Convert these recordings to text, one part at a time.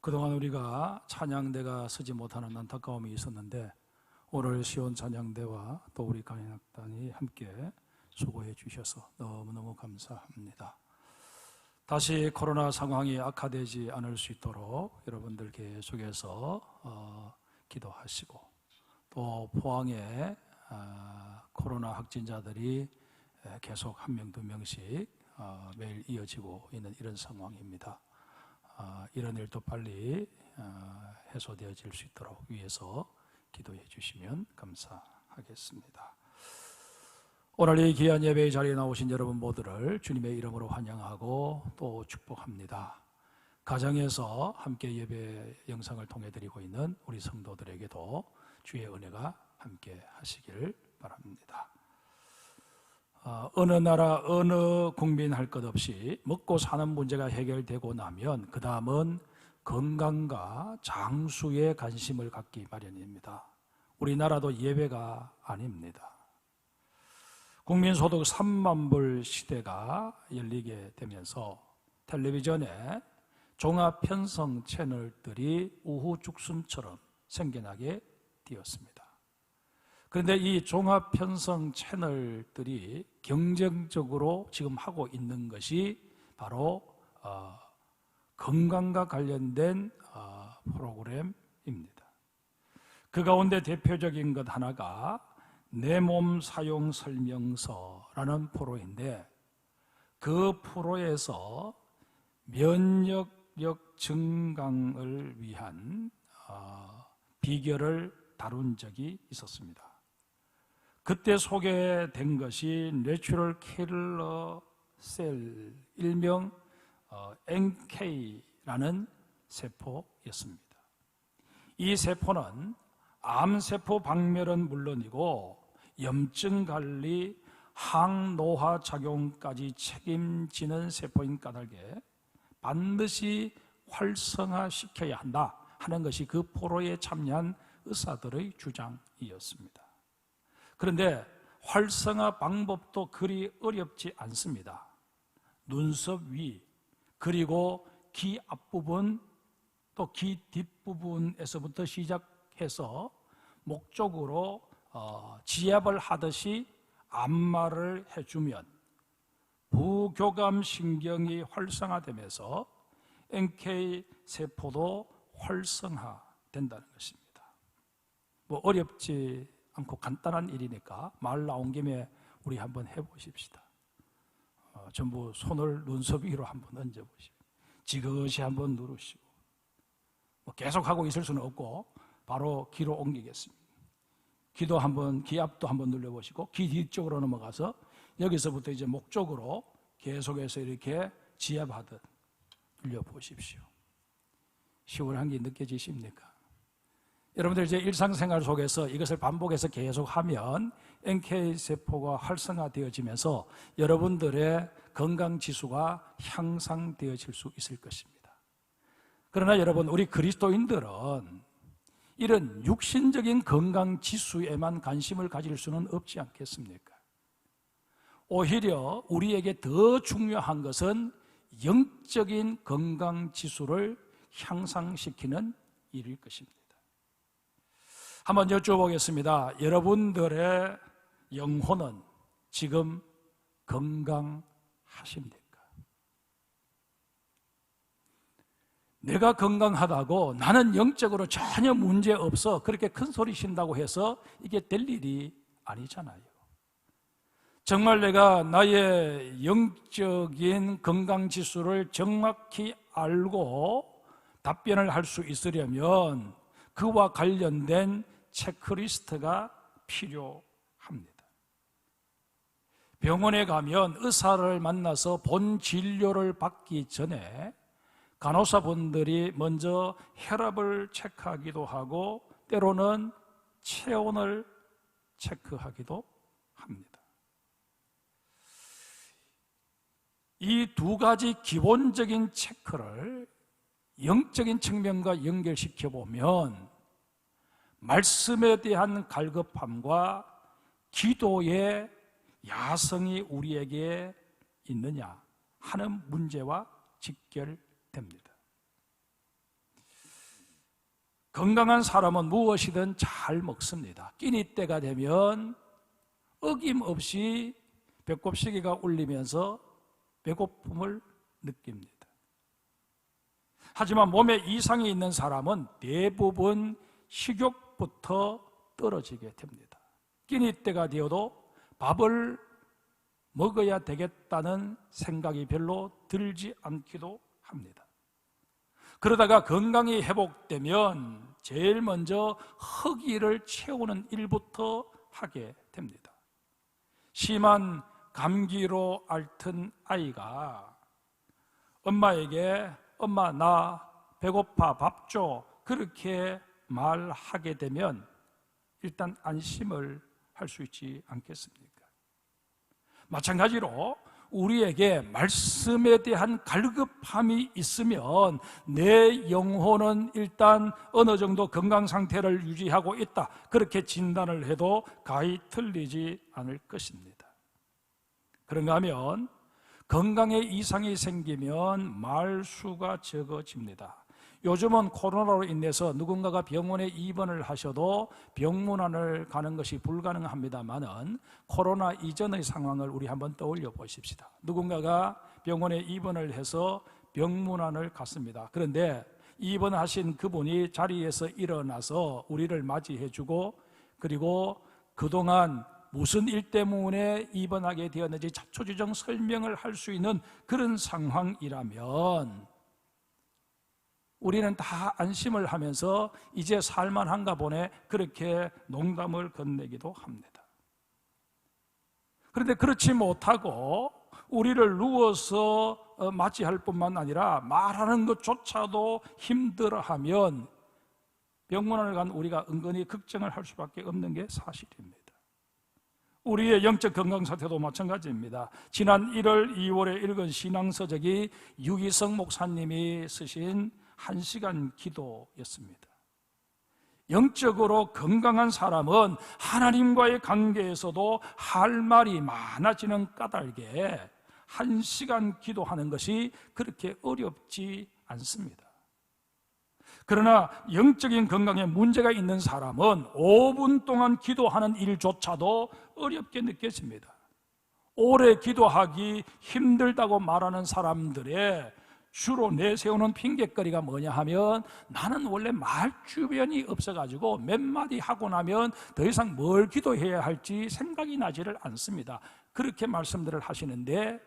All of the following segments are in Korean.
그동안 우리가 찬양대가 서지 못하는 안타까움이 있었는데 오늘 시온 찬양대와 또 우리 강연학단이 함께 수고해 주셔서 너무너무 감사합니다. 다시 코로나 상황이 악화되지 않을 수 있도록 여러분들 계속해서 기도하시고, 또 포항에 코로나 확진자들이 계속 한 명, 두 명씩 매일 이어지고 있는 이런 상황입니다. 이런 일도 빨리 해소되어질 수 있도록 위해서 기도해 주시면 감사하겠습니다. 오늘 이 귀한 예배의 자리에 나오신 여러분 모두를 주님의 이름으로 환영하고 또 축복합니다. 가정에서 함께 예배 영상을 통해 드리고 있는 우리 성도들에게도 주의 은혜가 함께 하시길 바랍니다. 어느 나라 어느 국민 할 것 없이 먹고 사는 문제가 해결되고 나면 그 다음은 건강과 장수에 관심을 갖기 마련입니다. 우리나라도 예외가 아닙니다. 국민소득 3만 불 시대가 열리게 되면서 텔레비전에 종합 편성 채널들이 우후죽순처럼 생겨나게 되었습니다. 그런데 이 종합 편성 채널들이 경쟁적으로 지금 하고 있는 것이 바로 건강과 관련된 프로그램입니다. 그 가운데 대표적인 것 하나가 내 몸 사용 설명서라는 프로인데, 그 프로에서 면역력 증강을 위한 비결을 다룬 적이 있었습니다. 그때 소개된 것이 내추럴 킬러 셀, 일명 NK라는 세포였습니다. 이 세포는 암세포 박멸은 물론이고 염증 관리, 항노화 작용까지 책임지는 세포인 까닭에 반드시 활성화시켜야 한다 하는 것이 그 포로에 참여한 의사들의 주장이었습니다. 그런데 활성화 방법도 그리 어렵지 않습니다. 눈썹 위, 그리고 귀 앞부분, 또 귀 뒷부분에서부터 시작해서 목 쪽으로 지압을 하듯이 안마를 해주면 부교감 신경이 활성화되면서 NK 세포도 활성화된다는 것입니다. 뭐 어렵지 않고 간단한 일이니까 말 나온 김에 우리 한번 해보십시다. 전부 손을 눈썹 위로 한번 얹어보시고 지그시 한번 누르시고, 뭐 계속하고 있을 수는 없고 바로 귀로 옮기겠습니다. 귀도 한번, 귀 앞도 한번 눌러보시고 귀 뒤쪽으로 넘어가서 여기서부터 이제 목 쪽으로 계속해서 이렇게 지압하듯 눌려보십시오. 시원한 게 느껴지십니까? 여러분들 이제 일상생활 속에서 이것을 반복해서 계속하면 NK세포가 활성화되어지면서 여러분들의 건강지수가 향상되어질 수 있을 것입니다. 그러나 여러분, 우리 그리스도인들은 이런 육신적인 건강지수에만 관심을 가질 수는 없지 않겠습니까? 오히려 우리에게 더 중요한 것은 영적인 건강지수를 향상시키는 일일 것입니다. 한번 여쭤보겠습니다. 여러분들의 영혼은 지금 건강하십니까? 내가 건강하다고 나는 영적으로 전혀 문제 없어 그렇게 큰 소리 신다고 해서 이게 될 일이 아니잖아요. 정말 내가 나의 영적인 건강지수를 정확히 알고 답변을 할 수 있으려면 그와 관련된 체크리스트가 필요합니다. 병원에 가면 의사를 만나서 본 진료를 받기 전에 간호사분들이 먼저 혈압을 체크하기도 하고 때로는 체온을 체크하기도 합니다. 이 두 가지 기본적인 체크를 영적인 측면과 연결시켜 보면 말씀에 대한 갈급함과 기도의 야성이 우리에게 있느냐 하는 문제와 직결됩니다. 건강한 사람은 무엇이든 잘 먹습니다. 끼니 때가 되면 어김없이 배꼽시계가 울리면서 배고픔을 느낍니다. 하지만 몸에 이상이 있는 사람은 대부분 식욕부터 떨어지게 됩니다. 끼니 때가 되어도 밥을 먹어야 되겠다는 생각이 별로 들지 않기도 합니다. 그러다가 건강이 회복되면 제일 먼저 허기를 채우는 일부터 하게 됩니다. 심한 감기로 앓던 아이가 엄마에게 엄마 나 배고파 밥 줘 그렇게 말하게 되면 일단 안심을 할 수 있지 않겠습니까? 마찬가지로 우리에게 말씀에 대한 갈급함이 있으면 내 영혼은 일단 어느 정도 건강 상태를 유지하고 있다, 그렇게 진단을 해도 가히 틀리지 않을 것입니다. 그런가 하면 건강에 이상이 생기면 말수가 적어집니다. 요즘은 코로나로 인해서 누군가가 병원에 입원을 하셔도 병문안을 가는 것이 불가능합니다만은 코로나 이전의 상황을 우리 한번 떠올려 보십시다. 누군가가 병원에 입원을 해서 병문안을 갔습니다. 그런데 입원하신 그분이 자리에서 일어나서 우리를 맞이해 주고, 그리고 그동안 무슨 일 때문에 입원하게 되었는지 자초지종 설명을 할 수 있는 그런 상황이라면 우리는 다 안심을 하면서 이제 살만한가 보네, 그렇게 농담을 건네기도 합니다. 그런데 그렇지 못하고 우리를 누워서 맞이할 뿐만 아니라 말하는 것조차도 힘들어하면 병원을 간 우리가 은근히 걱정을 할 수밖에 없는 게 사실입니다. 우리의 영적 건강 상태도 마찬가지입니다. 지난 1월, 2월에 읽은 신앙서적이 유기성 목사님이 쓰신 1시간 기도였습니다. 영적으로 건강한 사람은 하나님과의 관계에서도 할 말이 많아지는 까닭에 1시간 기도하는 것이 그렇게 어렵지 않습니다. 그러나 영적인 건강에 문제가 있는 사람은 5분 동안 기도하는 일조차도 어렵게 느껴집니다. 오래 기도하기 힘들다고 말하는 사람들의 주로 내세우는 핑계거리가 뭐냐 하면, 나는 원래 말 주변이 없어가지고 몇 마디 하고 나면 더 이상 뭘 기도해야 할지 생각이 나지를 않습니다. 그렇게 말씀들을 하시는데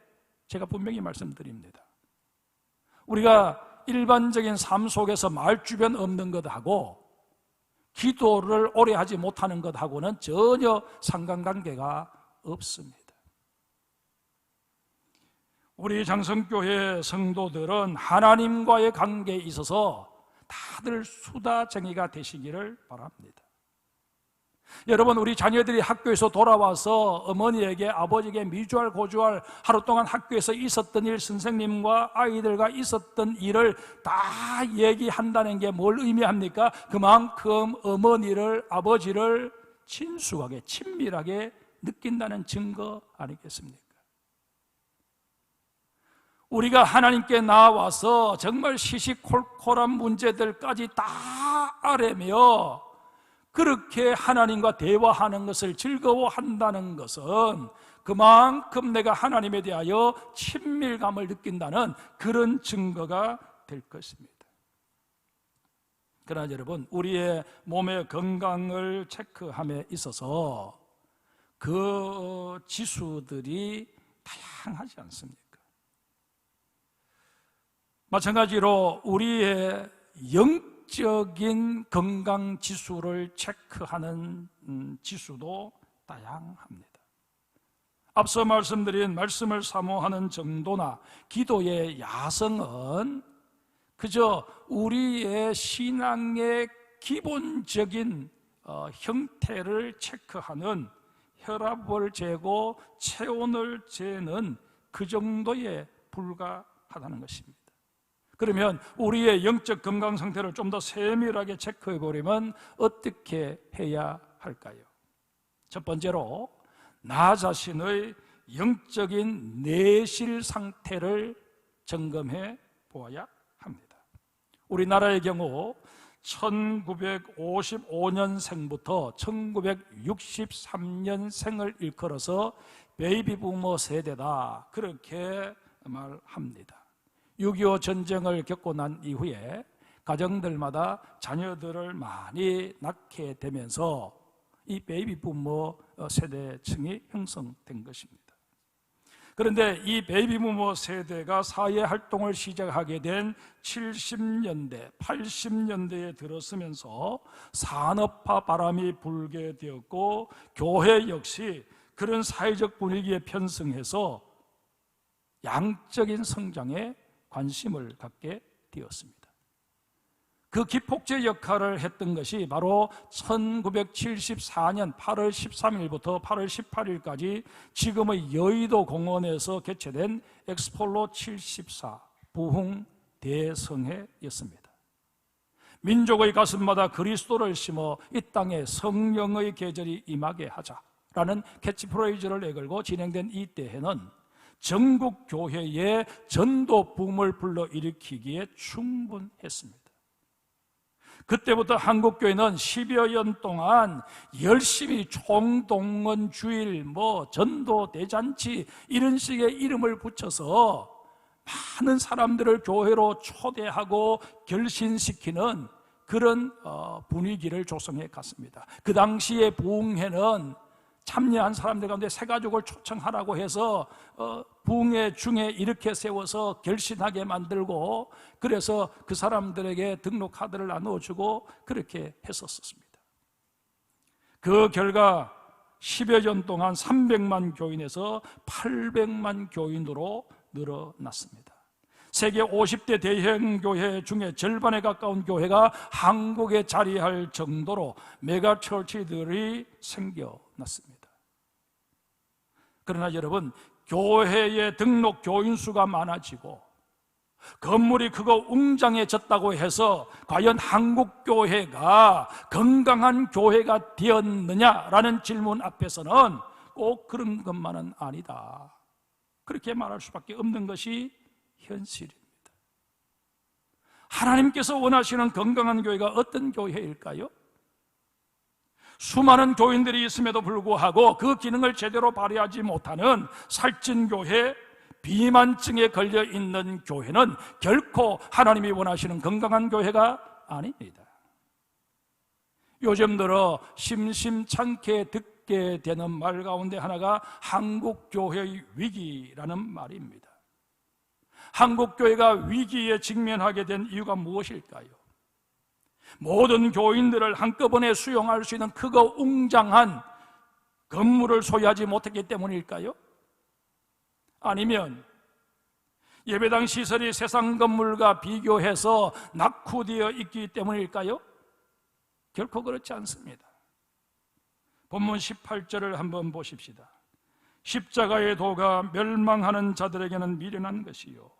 제가 분명히 말씀드립니다. 우리가 일반적인 삶 속에서 말 주변 없는 것하고 기도를 오래 하지 못하는 것하고는 전혀 상관관계가 없습니다. 우리 장성교회 성도들은 하나님과의 관계에 있어서 다들 수다쟁이가 되시기를 바랍니다. 여러분, 우리 자녀들이 학교에서 돌아와서 어머니에게, 아버지에게 미주알 고주알 하루 동안 학교에서 있었던 일, 선생님과 아이들과 있었던 일을 다 얘기한다는 게 뭘 의미합니까? 그만큼 어머니를, 아버지를 친숙하게, 친밀하게 느낀다는 증거 아니겠습니까? 우리가 하나님께 나와서 정말 시시콜콜한 문제들까지 다 아뢰며 그렇게 하나님과 대화하는 것을 즐거워한다는 것은 그만큼 내가 하나님에 대하여 친밀감을 느낀다는 그런 증거가 될 것입니다. 그러나 여러분, 우리의 몸의 건강을 체크함에 있어서 그 지수들이 다양하지 않습니까? 마찬가지로 우리의 영적인 건강 지수를 체크하는 지수도 다양합니다. 앞서 말씀드린 말씀을 사모하는 정도나 기도의 야성은 그저 우리의 신앙의 기본적인 형태를 체크하는, 혈압을 재고 체온을 재는 그 정도에 불과하다는 것입니다. 그러면 우리의 영적 건강 상태를 좀 더 세밀하게 체크해 보려면 어떻게 해야 할까요? 첫 번째로 나 자신의 영적인 내실 상태를 점검해 보아야 합니다. 우리나라의 경우 1955년생부터 1963년생을 일컬어서 베이비 부머 세대다, 그렇게 말합니다. 6.25 전쟁을 겪고 난 이후에 가정들마다 자녀들을 많이 낳게 되면서 이 베이비 부머 세대층이 형성된 것입니다. 그런데 이 베이비 부머 세대가 사회 활동을 시작하게 된 70년대, 80년대에 들어서면서 산업화 바람이 불게 되었고, 교회 역시 그런 사회적 분위기에 편승해서 양적인 성장에 관심을 갖게 되었습니다. 그 기폭제 역할을 했던 것이 바로 1974년 8월 13일부터 8월 18일까지 지금의 여의도 공원에서 개최된 엑스폴로 74 부흥 대성회였습니다. 민족의 가슴마다 그리스도를 심어 이 땅에 성령의 계절이 임하게 하자라는 캐치프레이즈를 내걸고 진행된 이 대회는 전국 교회의 전도 붐을 불러일으키기에 충분했습니다. 그때부터 한국교회는 10여 년 동안 열심히 총동원 주일, 전도 대잔치 이런 식의 이름을 붙여서 많은 사람들을 교회로 초대하고 결신시키는 그런 분위기를 조성해 갔습니다. 그 당시에 부흥회는 참여한 사람들 가운데 세 가족을 초청하라고 해서 부흥회 중에 이렇게 세워서 결신하게 만들고, 그래서 그 사람들에게 등록 카드를 나눠주고 그렇게 했었습니다. 그 결과 10여 년 동안 300만 교인에서 800만 교인으로 늘어났습니다. 세계 50대 대형 교회 중에 절반에 가까운 교회가 한국에 자리할 정도로 메가처치들이 생겨났습니다. 그러나 여러분, 교회의 등록 교인 수가 많아지고 건물이 크고 웅장해졌다고 해서 과연 한국 교회가 건강한 교회가 되었느냐라는 질문 앞에서는 꼭 그런 것만은 아니다, 그렇게 말할 수밖에 없는 것이 현실입니다. 하나님께서 원하시는 건강한 교회가 어떤 교회일까요? 수많은 교인들이 있음에도 불구하고 그 기능을 제대로 발휘하지 못하는 살찐 교회, 비만증에 걸려 있는 교회는 결코 하나님이 원하시는 건강한 교회가 아닙니다. 요즘 들어 심심찮게 듣게 되는 말 가운데 하나가 한국교회의 위기라는 말입니다. 한국교회가 위기에 직면하게 된 이유가 무엇일까요? 모든 교인들을 한꺼번에 수용할 수 있는 크고 웅장한 건물을 소유하지 못했기 때문일까요? 아니면 예배당 시설이 세상 건물과 비교해서 낙후되어 있기 때문일까요? 결코 그렇지 않습니다. 본문 18절을 한번 보십시다. 십자가의 도가 멸망하는 자들에게는 미련한 것이요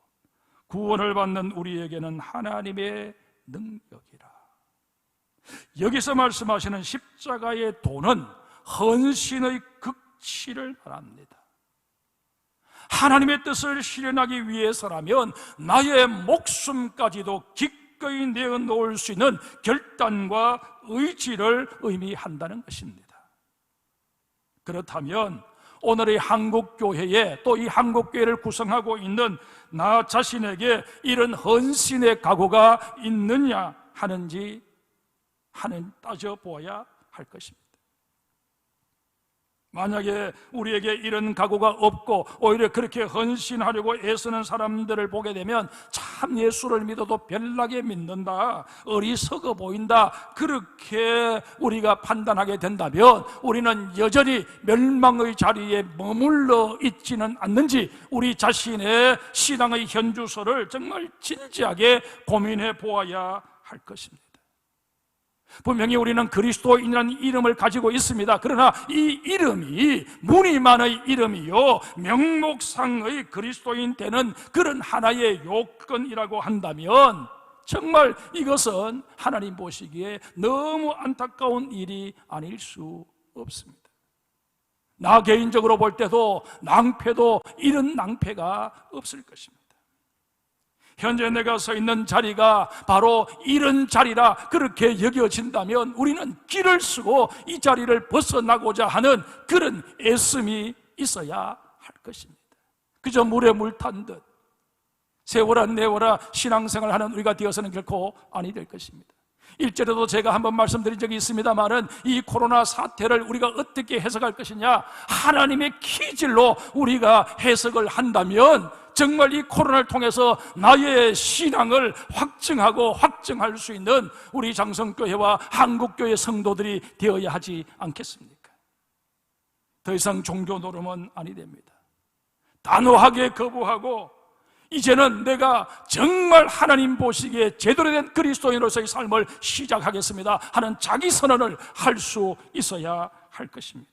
구원을 받는 우리에게는 하나님의 능력이라. 여기서 말씀하시는 십자가의 도는 헌신의 극치를 말합니다. 하나님의 뜻을 실현하기 위해서라면 나의 목숨까지도 기꺼이 내어놓을 수 있는 결단과 의지를 의미한다는 것입니다. 그렇다면 오늘의 한국교회에, 또 이 한국교회를 구성하고 있는 나 자신에게 이런 헌신의 각오가 있느냐 하는지 따져보아야 할 것입니다. 만약에 우리에게 이런 각오가 없고 오히려 그렇게 헌신하려고 애쓰는 사람들을 보게 되면 참 예수를 믿어도 별나게 믿는다, 어리석어 보인다, 그렇게 우리가 판단하게 된다면 우리는 여전히 멸망의 자리에 머물러 있지는 않는지 우리 자신의 신앙의 현주소를 정말 진지하게 고민해 보아야 할 것입니다. 분명히 우리는 그리스도인이라는 이름을 가지고 있습니다. 그러나 이 이름이 무늬만의 이름이요 명목상의 그리스도인 되는 그런 하나의 요건이라고 한다면 정말 이것은 하나님 보시기에 너무 안타까운 일이 아닐 수 없습니다. 나 개인적으로 볼 때도 낭패도 이런 낭패가 없을 것입니다. 현재 내가 서 있는 자리가 바로 이런 자리라 그렇게 여겨진다면 우리는 길을 쓰고 이 자리를 벗어나고자 하는 그런 애씀이 있어야 할 것입니다. 그저 물에 물 탄 듯 세워라 내워라 신앙생활 하는 우리가 되어서는 결코 아니 될 것입니다. 일절에도 제가 한번 말씀드린 적이 있습니다만은 이 코로나 사태를 우리가 어떻게 해석할 것이냐, 하나님의 기질로 우리가 해석을 한다면 정말 이 코로나를 통해서 나의 신앙을 확증하고 확증할 수 있는 우리 장성교회와 한국교회 성도들이 되어야 하지 않겠습니까? 더 이상 종교 노름은 아니 됩니다. 단호하게 거부하고 이제는 내가 정말 하나님 보시기에 제대로 된 그리스도인으로서의 삶을 시작하겠습니다 하는 자기 선언을 할 수 있어야 할 것입니다.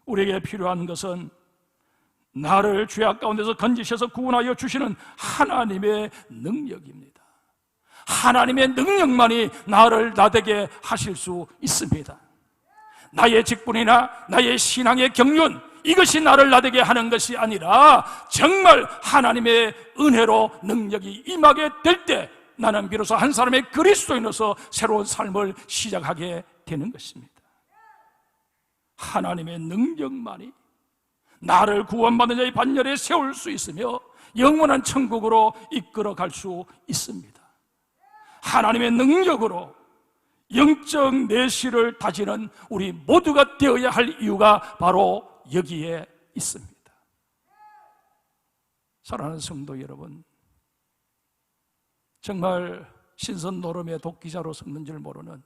우리에게 필요한 것은 나를 죄악 가운데서 건지셔서 구원하여 주시는 하나님의 능력입니다. 하나님의 능력만이 나를 나되게 하실 수 있습니다. 나의 직분이나 나의 신앙의 경륜, 이것이 나를 나되게 하는 것이 아니라 정말 하나님의 은혜로 능력이 임하게 될 때 나는 비로소 한 사람의 그리스도인으로서 새로운 삶을 시작하게 되는 것입니다. 하나님의 능력만이 나를 구원받는 자의 반열에 세울 수 있으며 영원한 천국으로 이끌어갈 수 있습니다. 하나님의 능력으로 영적 내실을 다지는 우리 모두가 되어야 할 이유가 바로 여기에 있습니다. 사랑하는 성도 여러분, 정말 신선 노름의 독기자로 섞는 줄 모르는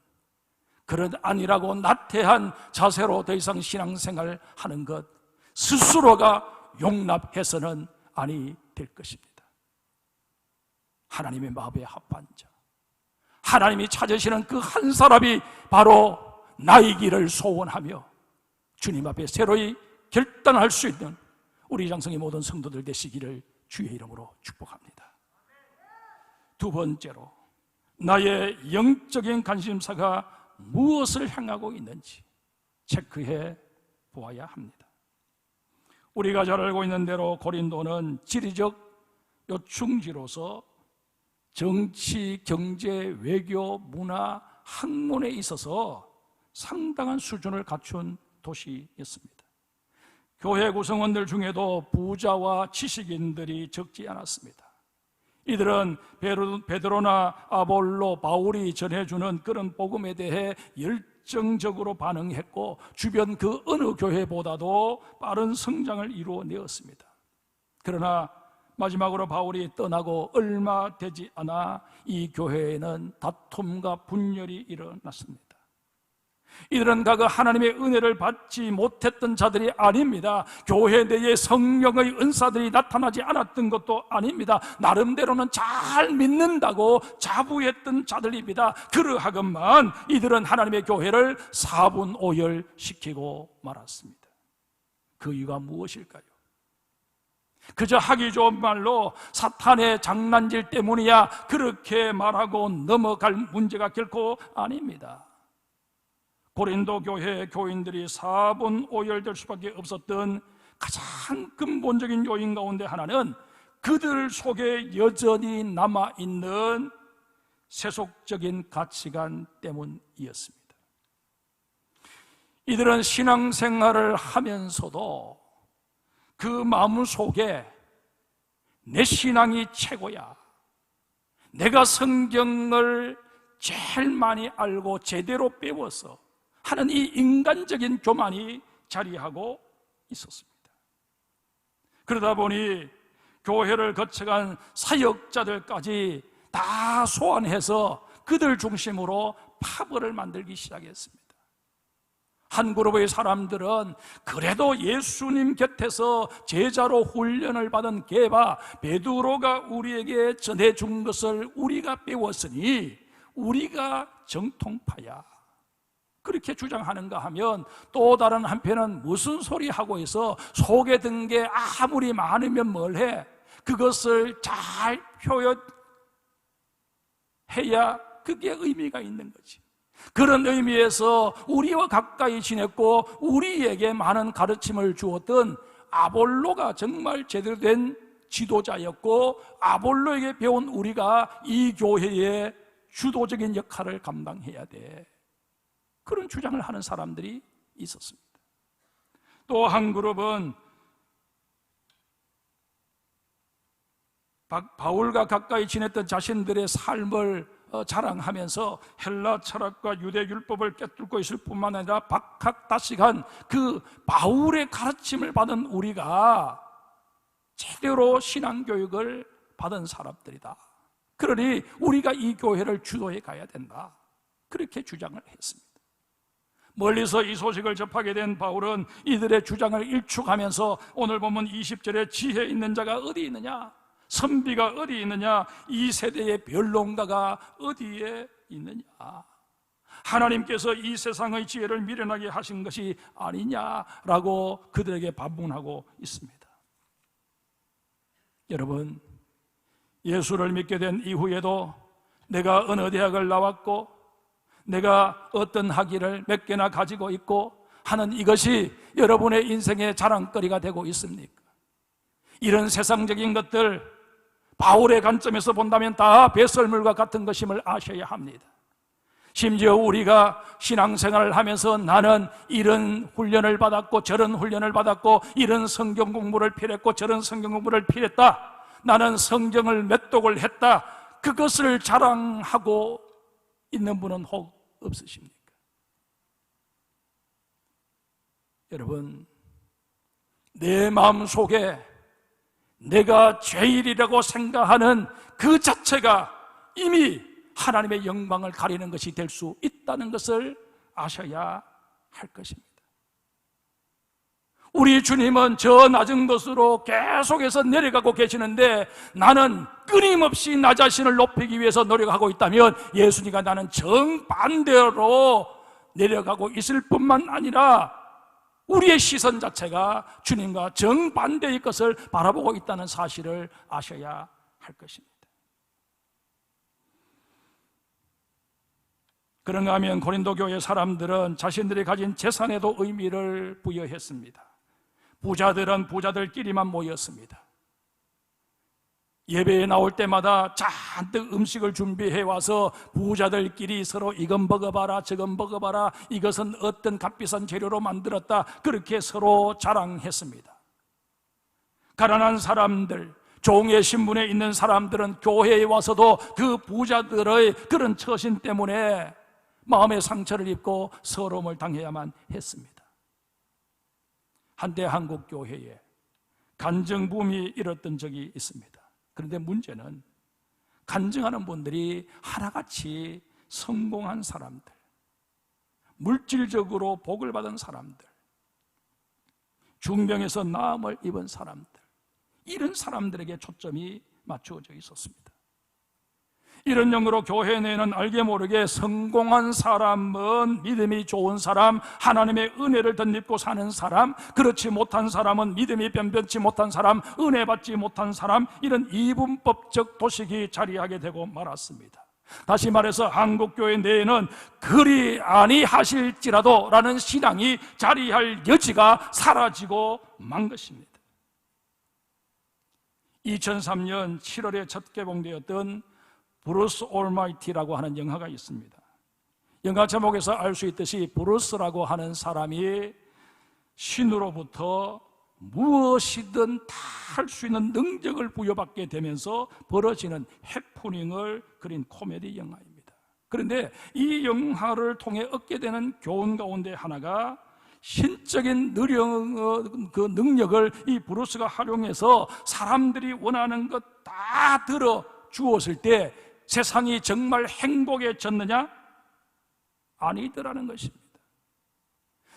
그런 아니라고 나태한 자세로 더 이상 신앙생활 하는 것 스스로가 용납해서는 아니 될 것입니다. 하나님의 마음에 합한 자, 하나님이 찾으시는 그 한 사람이 바로 나이기를 소원하며 주님 앞에 새로이 결단할 수 있는 우리 장성의 모든 성도들 되시기를 주의 이름으로 축복합니다. 두 번째로, 나의 영적인 관심사가 무엇을 향하고 있는지 체크해 보아야 합니다. 우리가 잘 알고 있는 대로 고린도는 지리적 요충지로서 정치, 경제, 외교, 문화, 학문에 있어서 상당한 수준을 갖춘 도시였습니다. 교회 구성원들 중에도 부자와 지식인들이 적지 않았습니다. 이들은 베드로나 아볼로, 바울이 전해주는 그런 복음에 대해 열정적으로 반응했고 주변 그 어느 교회보다도 빠른 성장을 이루어내었습니다. 그러나 마지막으로 바울이 떠나고 얼마 되지 않아 이 교회에는 다툼과 분열이 일어났습니다. 이들은 과거 하나님의 은혜를 받지 못했던 자들이 아닙니다. 교회 내에 성령의 은사들이 나타나지 않았던 것도 아닙니다. 나름대로는 잘 믿는다고 자부했던 자들입니다. 그러하건만 이들은 하나님의 교회를 4분 5열 시키고 말았습니다. 그 이유가 무엇일까요? 그저 하기 좋은 말로 사탄의 장난질 때문이야 그렇게 말하고 넘어갈 문제가 결코 아닙니다. 고린도 교회 교인들이 4분 5열 수밖에 없었던 가장 근본적인 요인 가운데 하나는 그들 속에 여전히 남아있는 세속적인 가치관 때문이었습니다. 이들은 신앙생활을 하면서도 그 마음 속에 내 신앙이 최고야, 내가 성경을 제일 많이 알고 제대로 배워서 하는 이 인간적인 교만이 자리하고 있었습니다. 그러다 보니 교회를 거쳐간 사역자들까지 다 소환해서 그들 중심으로 파벌을 만들기 시작했습니다. 한 그룹의 사람들은 그래도 예수님 곁에서 제자로 훈련을 받은 게바 베드로가 우리에게 전해준 것을 우리가 배웠으니 우리가 정통파야, 그렇게 주장하는가 하면, 또 다른 한편은 무슨 소리 하고 있어, 속에 든 게 아무리 많으면 뭘 해, 그것을 잘 표현해야 그게 의미가 있는 거지. 그런 의미에서 우리와 가까이 지냈고 우리에게 많은 가르침을 주었던 아볼로가 정말 제대로 된 지도자였고 아볼로에게 배운 우리가 이 교회의 주도적인 역할을 감당해야 돼. 그런 주장을 하는 사람들이 있었습니다. 또 한 그룹은 바울과 가까이 지냈던 자신들의 삶을 자랑하면서 헬라 철학과 유대 율법을 꿰뚫고 있을 뿐만 아니라 박학다식한 그 바울의 가르침을 받은 우리가 제대로 신앙교육을 받은 사람들이다. 그러니 우리가 이 교회를 주도해 가야 된다. 그렇게 주장을 했습니다. 멀리서 이 소식을 접하게 된 바울은 이들의 주장을 일축하면서 오늘 보면 20절에 지혜 있는 자가 어디 있느냐, 선비가 어디 있느냐, 이 세대의 변론가가 어디에 있느냐, 하나님께서 이 세상의 지혜를 미련하게 하신 것이 아니냐라고 그들에게 반문하고 있습니다. 여러분, 예수를 믿게 된 이후에도 내가 어느 대학을 나왔고 내가 어떤 학위를 몇 개나 가지고 있고 하는 이것이 여러분의 인생의 자랑거리가 되고 있습니까? 이런 세상적인 것들 바울의 관점에서 본다면 다 배설물과 같은 것임을 아셔야 합니다. 심지어 우리가 신앙생활을 하면서 나는 이런 훈련을 받았고 저런 훈련을 받았고 이런 성경 공부를 필했고 저런 성경 공부를 필했다, 나는 성경을 몇 독을 했다, 그것을 자랑하고 있는 분은 혹 없으십니까? 여러분, 내 마음속에 내가 제일이라고 생각하는 그 자체가 이미 하나님의 영광을 가리는 것이 될 수 있다는 것을 아셔야 할 것입니다. 우리 주님은 저 낮은 곳으로 계속해서 내려가고 계시는데 나는 끊임없이 나 자신을 높이기 위해서 노력하고 있다면 예수님과 나는 정반대로 내려가고 있을 뿐만 아니라 우리의 시선 자체가 주님과 정반대의 것을 바라보고 있다는 사실을 아셔야 할 것입니다. 그런가 하면 고린도 교회 사람들은 자신들이 가진 재산에도 의미를 부여했습니다. 부자들은 부자들끼리만 모였습니다. 예배에 나올 때마다 잔뜩 음식을 준비해 와서 부자들끼리 서로 이건 먹어봐라 저건 먹어봐라, 이것은 어떤 값비싼 재료로 만들었다, 그렇게 서로 자랑했습니다. 가난한 사람들, 종의 신분에 있는 사람들은 교회에 와서도 그 부자들의 그런 처신 때문에 마음의 상처를 입고 서러움을 당해야만 했습니다. 한때 한국 교회에 간증붐이 일었던 적이 있습니다. 그런데 문제는 간증하는 분들이 하나같이 성공한 사람들, 물질적으로 복을 받은 사람들, 중병에서 나음을 입은 사람들, 이런 사람들에게 초점이 맞추어져 있었습니다. 이런 영으로 교회 내에는 알게 모르게 성공한 사람은 믿음이 좋은 사람, 하나님의 은혜를 덧입고 사는 사람, 그렇지 못한 사람은 믿음이 변변치 못한 사람, 은혜 받지 못한 사람, 이런 이분법적 도식이 자리하게 되고 말았습니다. 다시 말해서 한국교회 내에는 그리 아니하실지라도 라는 신앙이 자리할 여지가 사라지고 만 것입니다. 2003년 7월에 첫 개봉되었던 브루스 올마이티라고 하는 영화가 있습니다. 영화 제목에서 알 수 있듯이 브루스라고 하는 사람이 신으로부터 무엇이든 다 할 수 있는 능력을 부여받게 되면서 벌어지는 해프닝을 그린 코미디 영화입니다. 그런데 이 영화를 통해 얻게 되는 교훈 가운데 하나가 신적인 그 능력을 이 브루스가 활용해서 사람들이 원하는 것 다 들어 주었을 때 세상이 정말 행복해졌느냐? 아니더라는 것입니다.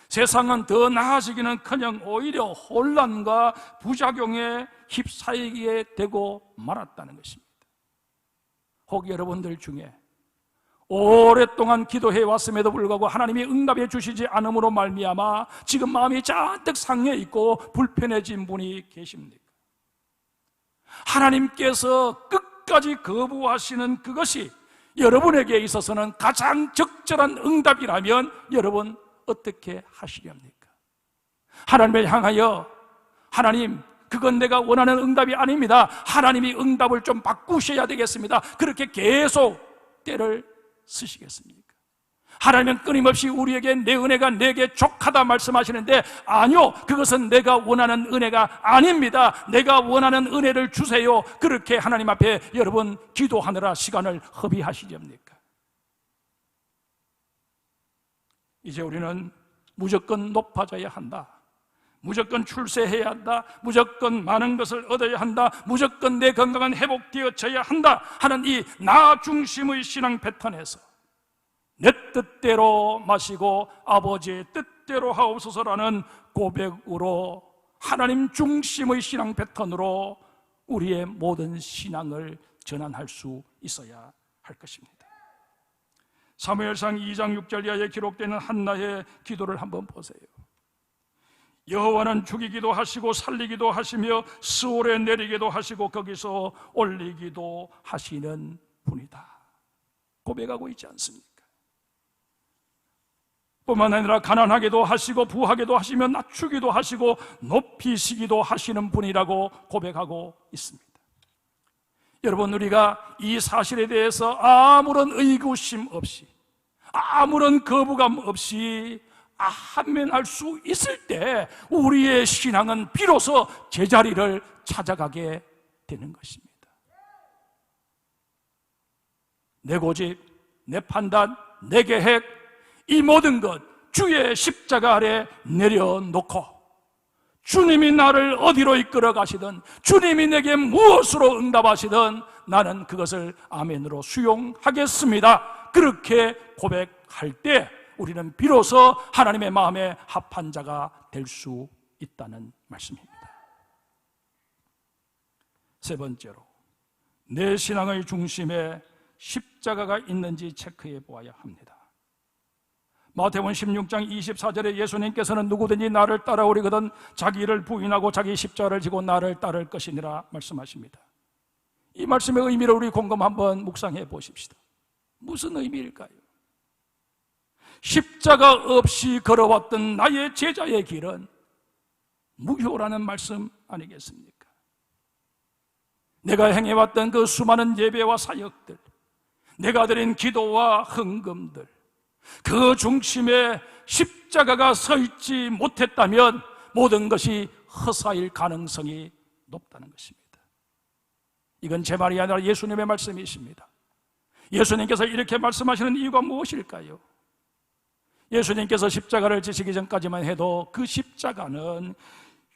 세상은 더 나아지기는커녕 오히려 혼란과 부작용에 휩싸이게 되고 말았다는 것입니다. 혹 여러분들 중에 오랫동안 기도해 왔음에도 불구하고 하나님이 응답해 주시지 않음으로 말미암아 지금 마음이 잔뜩 상해 있고 불편해진 분이 계십니까? 하나님께서 끝까지 거부하시는 그것이 여러분에게 있어서는 가장 적절한 응답이라면 여러분 어떻게 하시렵니까? 하나님을 향하여 하나님, 그건 내가 원하는 응답이 아닙니다. 하나님이 응답을 좀 바꾸셔야 되겠습니다. 그렇게 계속 때를 쓰시겠습니까? 하나님은 끊임없이 우리에게 내 은혜가 내게 족하다 말씀하시는데, 아니요, 그것은 내가 원하는 은혜가 아닙니다. 내가 원하는 은혜를 주세요. 그렇게 하나님 앞에 여러분 기도하느라 시간을 허비하시렵니까? 이제 우리는 무조건 높아져야 한다, 무조건 출세해야 한다, 무조건 많은 것을 얻어야 한다, 무조건 내 건강은 회복되어져야 한다 하는 이 나 중심의 신앙 패턴에서 내 뜻대로 마시고 아버지의 뜻대로 하옵소서라는 고백으로 하나님 중심의 신앙 패턴으로 우리의 모든 신앙을 전환할 수 있어야 할 것입니다. 사무엘상 2장 6절 이하에 기록되는 한나의 기도를 한번 보세요. 여호와는 죽이기도 하시고 살리기도 하시며 스올에 내리기도 하시고 거기서 올리기도 하시는 분이다 고백하고 있지 않습니까? 뿐만 아니라 가난하게도 하시고 부하게도 하시며 낮추기도 하시고 높이시기도 하시는 분이라고 고백하고 있습니다. 여러분, 우리가 이 사실에 대해서 아무런 의구심 없이, 아무런 거부감 없이 아멘할 수 있을 때 우리의 신앙은 비로소 제자리를 찾아가게 되는 것입니다. 내 고집, 내 판단, 내 계획, 이 모든 것 주의 십자가 아래 내려놓고 주님이 나를 어디로 이끌어 가시든, 주님이 내게 무엇으로 응답하시든 나는 그것을 아멘으로 수용하겠습니다. 그렇게 고백할 때 우리는 비로소 하나님의 마음에 합한 자가 될 수 있다는 말씀입니다. 세 번째로, 내 신앙의 중심에 십자가가 있는지 체크해 보아야 합니다. 마태복음 16장 24절에 예수님께서는 누구든지 나를 따라오리거든 자기를 부인하고 자기 십자가를 지고 나를 따를 것이니라 말씀하십니다. 이 말씀의 의미를 우리 곰곰 한번 묵상해 보십시다. 무슨 의미일까요? 십자가 없이 걸어왔던 나의 제자의 길은 무효라는 말씀 아니겠습니까? 내가 행해왔던 그 수많은 예배와 사역들, 내가 드린 기도와 헌금들, 그 중심에 십자가가 서 있지 못했다면 모든 것이 허사일 가능성이 높다는 것입니다. 이건 제 말이 아니라 예수님의 말씀이십니다. 예수님께서 이렇게 말씀하시는 이유가 무엇일까요? 예수님께서 십자가를 지시기 전까지만 해도 그 십자가는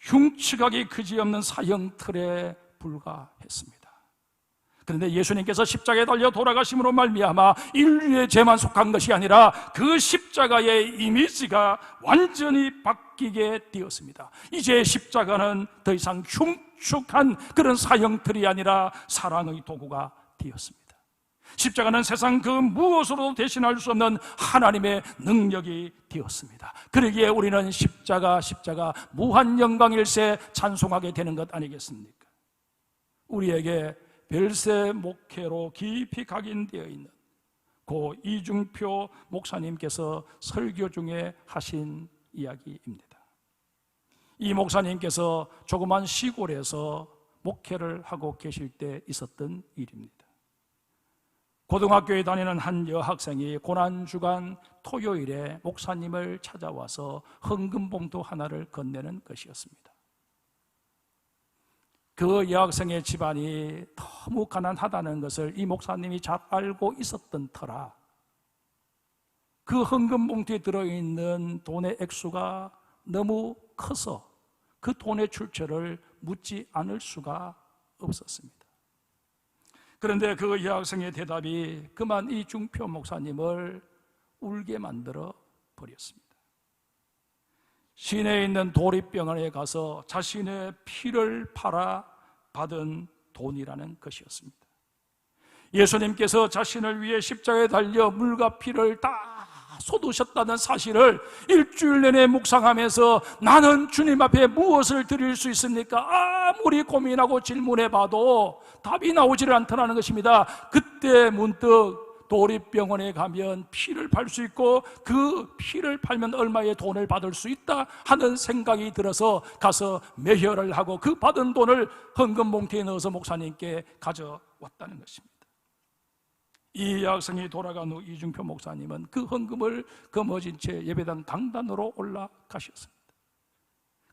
흉측하기 그지없는 사형틀에 불과했습니다. 그런데 예수님께서 십자가에 달려 돌아가심으로 말미암아 인류의 죄만 속한 것이 아니라 그 십자가의 이미지가 완전히 바뀌게 되었습니다. 이제 십자가는 더 이상 흉측한 그런 사형틀이 아니라 사랑의 도구가 되었습니다. 십자가는 세상 그 무엇으로도 대신할 수 없는 하나님의 능력이 되었습니다. 그러기에 우리는 십자가 무한 영광일세 찬송하게 되는 것 아니겠습니까? 우리에게 별세 목회로 깊이 각인되어 있는 고 이중표 목사님께서 설교 중에 하신 이야기입니다. 이 목사님께서 조그만 시골에서 목회를 하고 계실 때 있었던 일입니다. 고등학교에 다니는 한 여학생이 고난주간 토요일에 목사님을 찾아와서 헌금봉투 하나를 건네는 것이었습니다. 그 여학생의 집안이 너무 가난하다는 것을 이 목사님이 잘 알고 있었던 터라 그 헌금봉투에 들어있는 돈의 액수가 너무 커서 그 돈의 출처를 묻지 않을 수가 없었습니다. 그런데 그 여학생의 대답이 그만 이 중표 목사님을 울게 만들어 버렸습니다. 시내에 있는 도립병원에 가서 자신의 피를 팔아 받은 돈이라는 것이었습니다. 예수님께서 자신을 위해 십자가에 달려 물과 피를 다 쏟으셨다는 사실을 일주일 내내 묵상하면서 나는 주님 앞에 무엇을 드릴 수 있습니까? 아무리 고민하고 질문해봐도 답이 나오지를 않더라는 것입니다. 그때 문득 도립병원에 가면 피를 팔 수 있고 그 피를 팔면 얼마의 돈을 받을 수 있다 하는 생각이 들어서 가서 매혈을 하고 그 받은 돈을 헌금 봉투에 넣어서 목사님께 가져왔다는 것입니다. 이 여학생이 돌아간 후 이중표 목사님은 그 헌금을 거머쥔 채 예배당 강단으로 올라가셨습니다.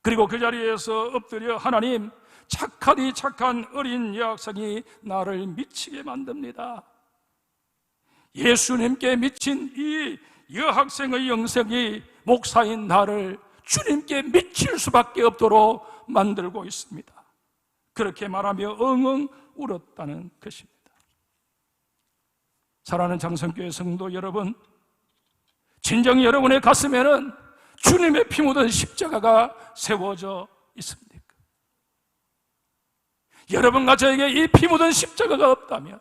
그리고 그 자리에서 엎드려 하나님, 착하디 착한 어린 여학생이 나를 미치게 만듭니다. 예수님께 미친 이 여학생의 영생이 목사인 나를 주님께 미칠 수밖에 없도록 만들고 있습니다. 그렇게 말하며 엉엉 울었다는 것입니다. 사랑하는 장성교회 성도 여러분, 진정 여러분의 가슴에는 주님의 피 묻은 십자가가 세워져 있습니까? 여러분과 저에게 이 피 묻은 십자가가 없다면,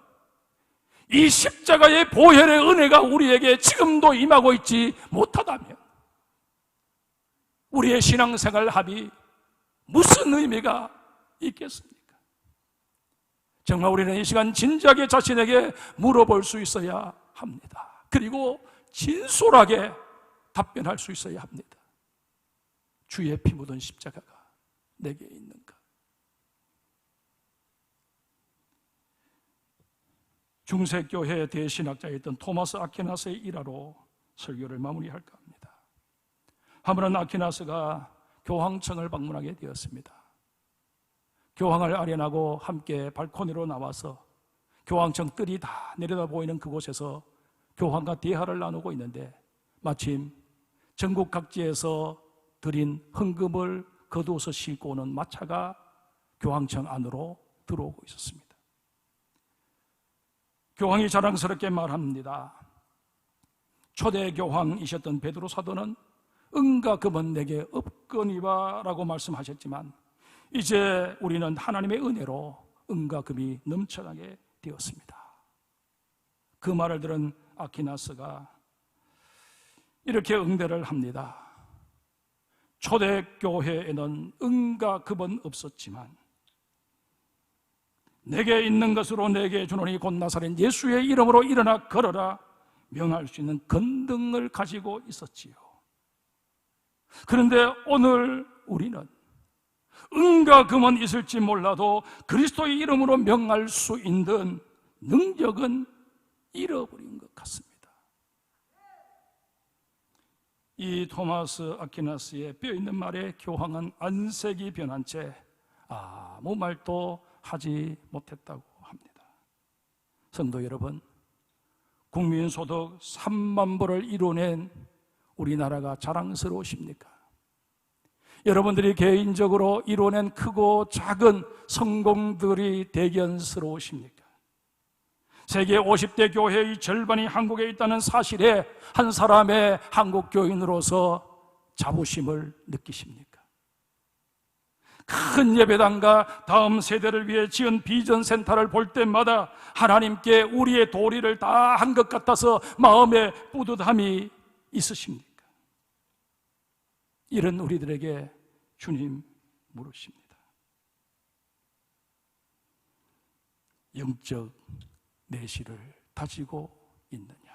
이 십자가의 보혈의 은혜가 우리에게 지금도 임하고 있지 못하다면 우리의 신앙생활 합이 무슨 의미가 있겠습니까? 정말 우리는 이 시간 진지하게 자신에게 물어볼 수 있어야 합니다. 그리고 진솔하게 답변할 수 있어야 합니다. 주의 피 묻은 십자가가 내게 있는가? 중세교회 대신학자였던 토마스 아퀴나스의 일화로 설교를 마무리할까 합니다. 한 번은 아퀴나스가 교황청을 방문하게 되었습니다. 교황을 아련하고 함께 발코니로 나와서 교황청 뜰이 다 내려다 보이는 그곳에서 교황과 대화를 나누고 있는데 마침 전국 각지에서 드린 헌금을 거두어서 싣고 오는 마차가 교황청 안으로 들어오고 있었습니다. 교황이 자랑스럽게 말합니다. 초대 교황이셨던 베드로 사도는 은과 금은 내게 없거니와 라고 말씀하셨지만 이제 우리는 하나님의 은혜로 은과 금이 넘쳐나게 되었습니다. 그 말을 들은 아퀴나스가 이렇게 응대를 합니다. 초대교회에는 은과 금은 없었지만 내게 있는 것으로 내게 주노니 곧 나사렛 예수의 이름으로 일어나 걸어라 명할 수 있는 권능을 가지고 있었지요. 그런데 오늘 우리는 은과 금은 있을지 몰라도 그리스도의 이름으로 명할 수 있는 능력은 잃어버린 것 같습니다. 이 토마스 아퀴나스의 뼈있는 말에 교황은 안색이 변한 채 아무 말도 하지 못했다고 합니다. 성도 여러분, 국민소득 3만 불을 이뤄낸 우리나라가 자랑스러우십니까? 여러분들이 개인적으로 이뤄낸 크고 작은 성공들이 대견스러우십니까? 세계 50대 교회의 절반이 한국에 있다는 사실에 한 사람의 한국 교인으로서 자부심을 느끼십니까? 큰 예배당과 다음 세대를 위해 지은 비전 센터를 볼 때마다 하나님께 우리의 도리를 다 한 것 같아서 마음에 뿌듯함이 있으십니까? 이런 우리들에게 주님 물으십니다. 영적 내실을 다지고 있느냐?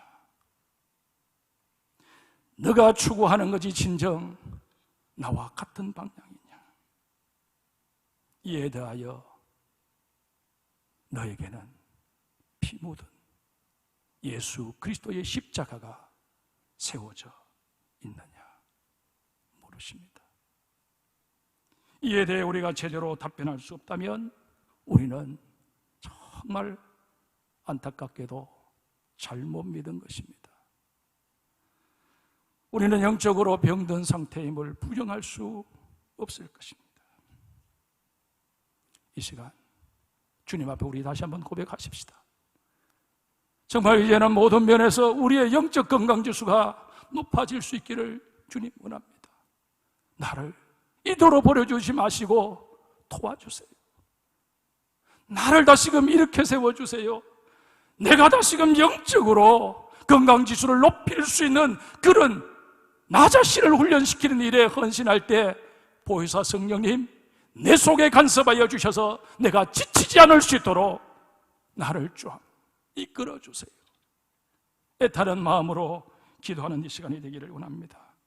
너가 추구하는 것이 진정 나와 같은 방향이냐? 이에 대하여 너에게는 피 묻은 예수 그리스도의 십자가가 세워져 있느냐? 물으십니다. 이에 대해 우리가 제대로 답변할 수 없다면 우리는 정말 안타깝게도 잘못 믿은 것입니다. 우리는 영적으로 병든 상태임을 부정할 수 없을 것입니다. 이 시간 주님 앞에 우리 다시 한번 고백하십시다. 정말 이제는 모든 면에서 우리의 영적 건강지수가 높아질 수 있기를 주님 원합니다. 나를 이대로 버려주지 마시고 도와주세요. 나를 다시금 일으켜 세워주세요. 내가 다시금 영적으로 건강지수를 높일 수 있는 그런 나 자신을 훈련시키는 일에 헌신할 때 보혜사 성령님 내 속에 간섭하여 주셔서 내가 지치지 않을 수 있도록 나를 좀 이끌어 주세요. 애타는 마음으로 기도하는 이 시간이 되기를 원합니다.